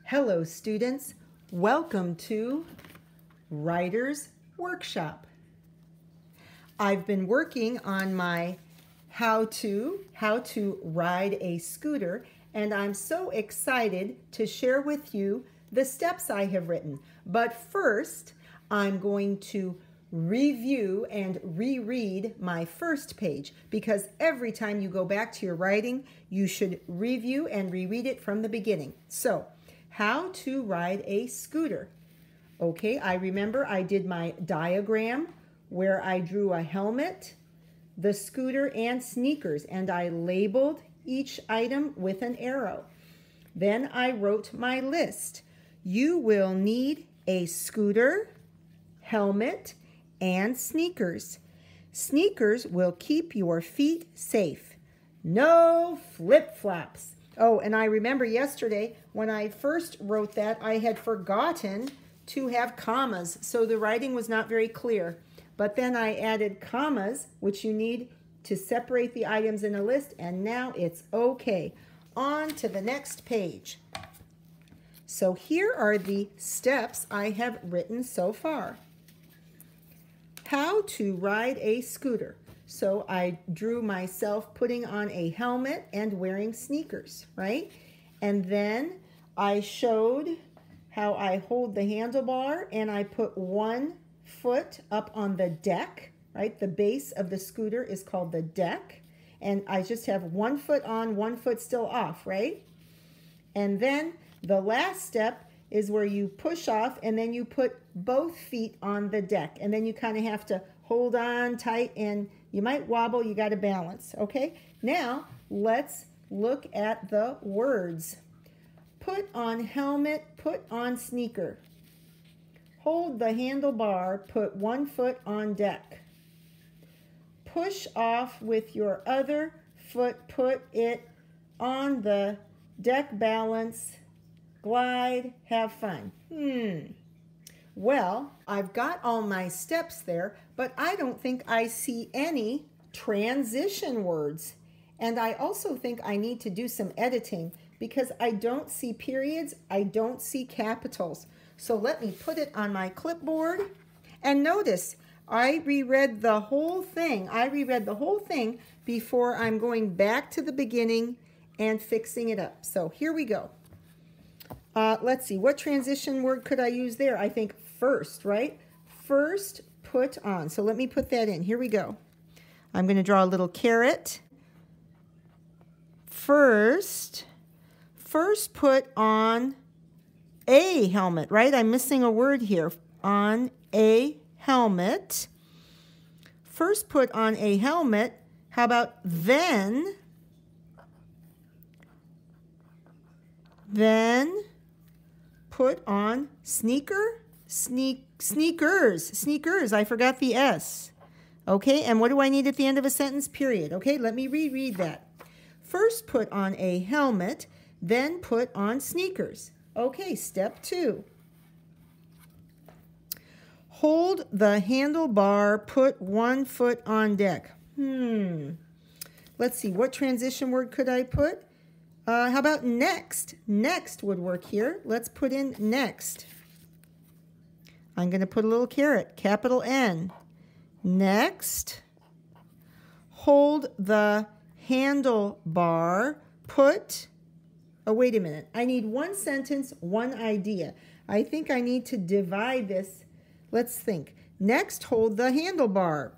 Hello students, welcome to Writer's Workshop. I've been working on my how to ride a scooter, and I'm so excited to share with you the steps I have written. But first, I'm going to review and reread my first page, because every time you go back to your writing, you should review and reread it from the beginning. So, how to ride a scooter. Okay, I remember I did my diagram where I drew a helmet, the scooter, and sneakers, and I labeled each item with an arrow. Then I wrote my list. You will need a scooter, helmet, and sneakers. Sneakers will keep your feet safe. No flip-flops. Oh, and I remember yesterday when I first wrote that, I had forgotten to have commas, so the writing was not very clear. But then I added commas, which you need to separate the items in a list, and now it's okay. On to the next page. So here are the steps I have written so far. How to ride a scooter. So I drew myself putting on a helmet and wearing sneakers, right? And then I showed how I hold the handlebar, and I put one foot up on the deck, right? The base of the scooter is called the deck. And I just have one foot on, one foot still off, right? And then the last step is where you push off, and then you put both feet on the deck. And then you kind of have to hold on tight, and you might wobble, you got to balance, okay? Now, let's look at the words. Put on helmet, put on sneaker. Hold the handlebar, put one foot on deck. Push off with your other foot, put it on the deck, balance, glide, have fun. Well, I've got all my steps there, but I don't think I see any transition words. And I also think I need to do some editing because I don't see periods, I don't see capitals. So let me put it on my clipboard. And notice, I reread the whole thing. I reread the whole thing before I'm going back to the beginning and fixing it up. So here we go. Let's see, what transition word could I use there? I think first, right? First, put on. So let me put that in. Here we go. I'm going to draw a little caret. First put on a helmet, right? I'm missing a word here. On a helmet. First put on a helmet. How about then? Then put on sneakers. I forgot the S. Okay, and what do I need at the end of a sentence? Period. Okay, let me reread that. First put on a helmet, then put on sneakers. Okay, step 2. Hold the handlebar, put one foot on deck. Let's see, what transition word could I put? How about next? Next would work here. Let's put in next. I'm going to put a little caret, capital N. Next. Hold the handlebar, put, oh, wait a minute. I need one sentence, one idea. I think I need to divide this. Let's think. Next, hold the handlebar,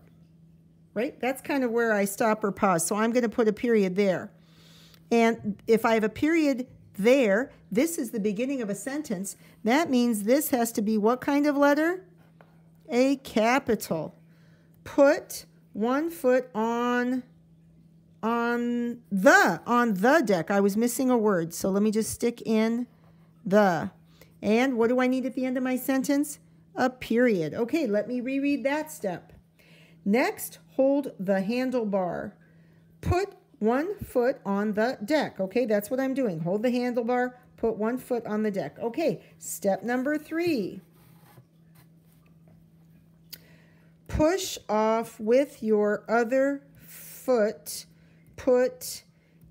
right? That's kind of where I stop or pause. So I'm going to put a period there. And if I have a period there, this is the beginning of a sentence. That means this has to be what kind of letter? A capital. Put one foot on the deck. I was missing a word, so let me just stick in the. And what do I need at the end of my sentence? A period. Okay, let me reread that step. Next, hold the handlebar. Put one foot on the deck. Okay, that's what I'm doing. Hold the handlebar, put one foot on the deck. Okay, step number 3. Push off with your other foot, put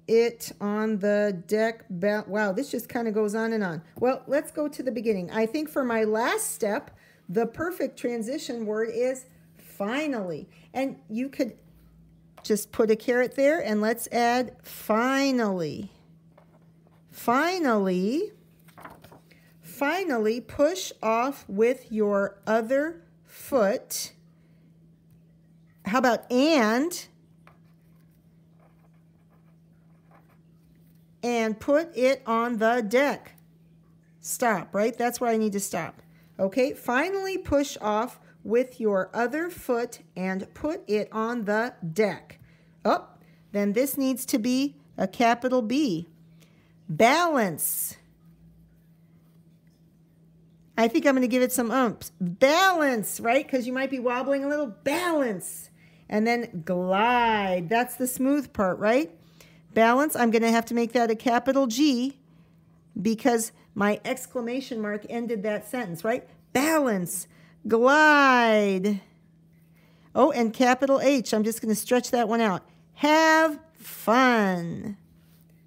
it on the deck. Wow, this just kind of goes on and on. Well, let's go to the beginning. I think for my last step, the perfect transition word is finally. And you could just put a caret there and let's add finally. Finally, push off with your other foot. How about and put it on the deck. Stop, right? That's where I need to stop. Okay, finally push off with your other foot and put it on the deck. Oh, then this needs to be a capital B. Balance. I think I'm going to give it some umps. Balance, right? Because you might be wobbling a little. Balance. And then glide. That's the smooth part, right? Balance, I'm going to have to make that a capital G because my exclamation mark ended that sentence, right? Balance. Glide. Oh, and capital H. I'm just going to stretch that one out. Have fun.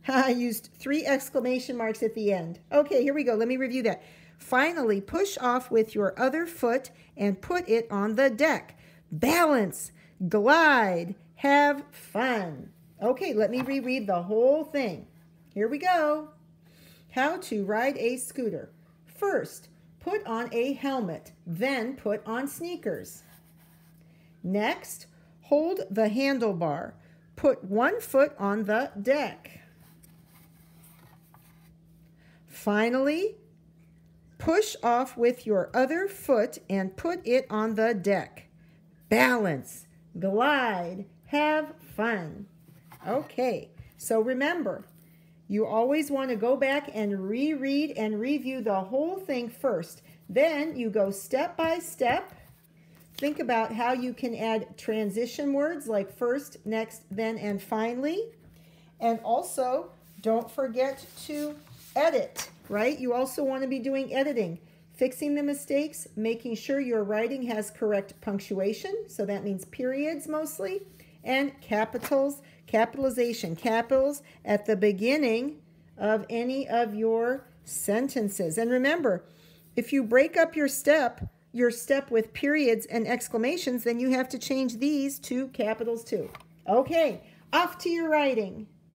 I used 3 exclamation marks at the end. Okay, here we go. Let me review that. Finally, push off with your other foot and put it on the deck. Balance. Glide. Have fun. Okay, let me reread the whole thing. Here we go. How to ride a scooter. First, put on a helmet, then put on sneakers. Next, hold the handlebar. Put one foot on the deck. Finally, push off with your other foot and put it on the deck. Balance, glide, have fun. Okay, so remember, you always want to go back and reread and review the whole thing first. Then you go step by step. Think about how you can add transition words like first, next, then, and finally. And also, don't forget to edit, right? You also want to be doing editing, fixing the mistakes, making sure your writing has correct punctuation, so that means periods mostly, and capitals, capitalization, capitals at the beginning of any of your sentences. And remember, if you break up your step with periods and exclamations, then you have to change these to capitals too. Okay, off to your writing.